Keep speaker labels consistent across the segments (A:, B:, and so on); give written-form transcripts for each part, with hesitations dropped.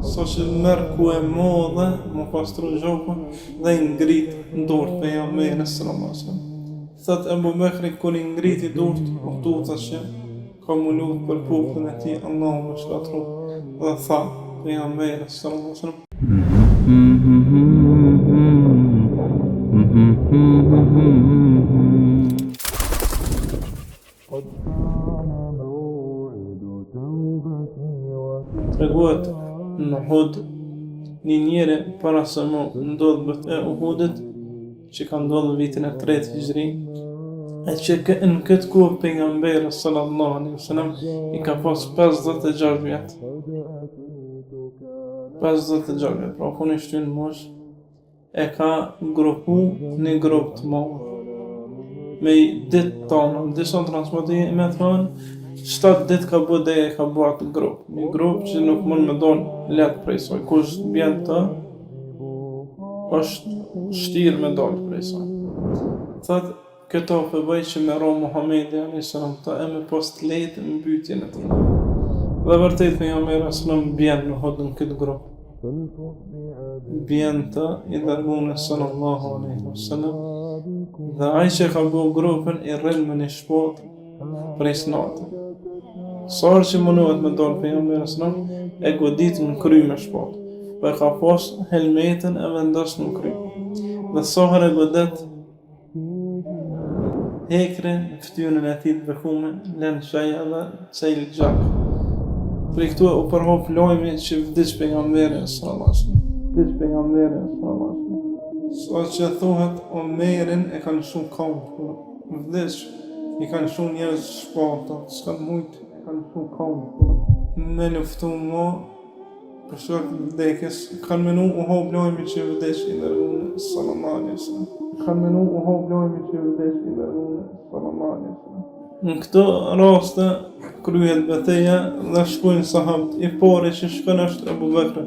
A: sa që merr ku e modhe, më pastru gjokun dhe i ngrit durt pejgamberin sallallahu alaihi wasallam. Thot Ebu Bekri kur i ngriti durt, u tuta që ka mu lut për popullin e tij, Allahu më shkatru dhe tha pejgamberi sallallahu alaihi wasallam: treguhet në Uhud një njeri para se më ndodh betejë e Uhudit, që ka ndodhur vitin e 3 Hijri, e që në këtë kohë pejgamberi sallallahu alaihi wasallam i ka pas 56 vjet. 56 vjet, pra kur i shtyn mosh, e ka grupu në grup të madh. Me ditë tonë, disa transmetime me thonë 7 ditë ka bu dhe e ka bu atë grup. Një grup që nuk mund me donë letë prej soj. Kush bjen të, është shtirë me donë prej soj. Thëtë, këto përbëj që me ro Muhammedi a.s. ta e me post letë në mbytjen e tij. Dhe vërtet pejgamberi a.s. bjen në hodën këtë grup. Bjen të i dërgunë sallallahu alaihi wasallam. Dhe ai që ka bu grupën i rrin me një shpot prej snatë. Sarë që mënohet me dalë pejgamberi s.a.s. e godit në kry me shpat, për ka pas helmetin e vendos në kry. Dhe sahër e godet, hekre në ftyrën e tij të bekume, lënë shaja dhe cejlë gjak. Për i këtu u përhop lojmi që vdiq pejgamberi s.a.s. Sa që thuhet Omerin e kanë shumë kamë, vdiq, i kanë shumë njerëz shpata, s'kanë mujtë, kanë shumë kamë. Me luftu mo, për shkak të vdekjes, kanë menu u hop lojmi që vdeq i dërgunë sallallahu alaihi wasallam. Në këto raste, kryhet betejë dhe shkojnë sahabët. I pari që shkon është Ebu Bekri.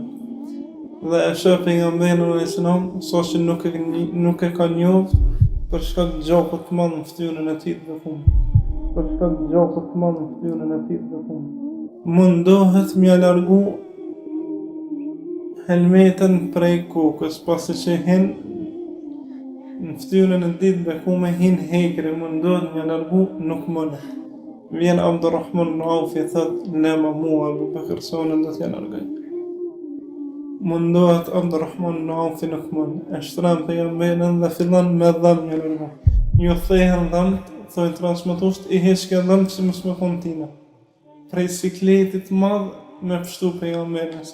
A: Dhe e sheh pejgamberin alayhis salam, sa që nuk e ka njoft për shkak të gjakut të madh në ftyrën e tij të bekuar. Mundohet m'ia largu helmetën prej kokës, pasi që hin në ftyrën e tij të bekuar hin hekre, mundohet m'ia largu, nuk mundet. Vjen Abdurrahman ibn Auf i thot: "Lema mua Abu Bekr, sonë do t'ja largoj." Mundohet Abdurrahman ibn Auf nuk mund. E shtran pejgamberin dhe fillon me dhëm m'ia largu. Ju thehen dhëmt, thoi transmetues, i heqke dhëmt që mos me kon tina. Prej sikletit madh me pështu pejgamberin.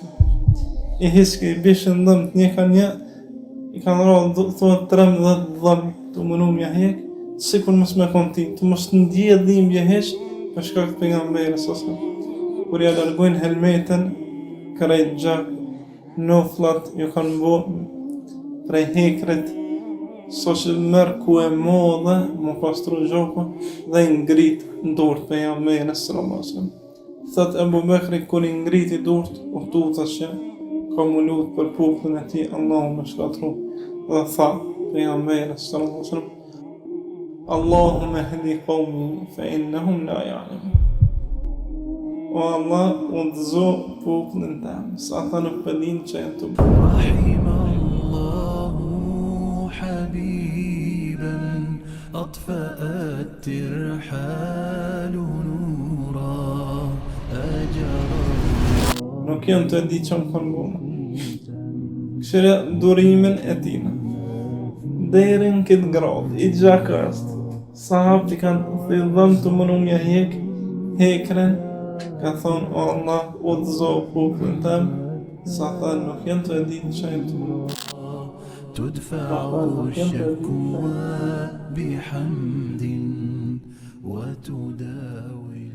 A: I heqke i bishën dhëmt një ka një, i kanë rrallë thoi 13 dhëm të mënu m'ja hek, sikur mos me kon tin, të mos ndje dhimbje heq për shkak të pejgamberit sasë. Kur ja largojnë helmetën, krejt gjak, noflat ju kanë bo prej hekret, sa që merr ku e modhe, më pastru gjokun dhe i ngrit durt pejgamberin sallallahu alaihi wasallam. Thot Ebu Bekri kur i ngriti durt, u tuta që ka mu lut për popullin e tij, Allahu më shkatru dhe tha pejgamberi sallallahu alaihi wasallam: Allahumma hdi qawmi fa innahum la ya'lamun. O Allah, udhëzo popullin tem, sa ata nuk pedin që janë të bërë.
B: Rahimallahu habiban atfa'at tirhalu nura ajara.
A: Nuk jam të di që më kanë bëma. Këshire durimin e tina. Derin këtë grad, i gjaka është. Sahabët i kanë thidhëm të mënu mja hekren, ka thonë: O Allah, udhëzo popullin tem, sa ata nuk janë të ditë që janë të mënu.
B: تدفع الشكوى بحمد وتداوي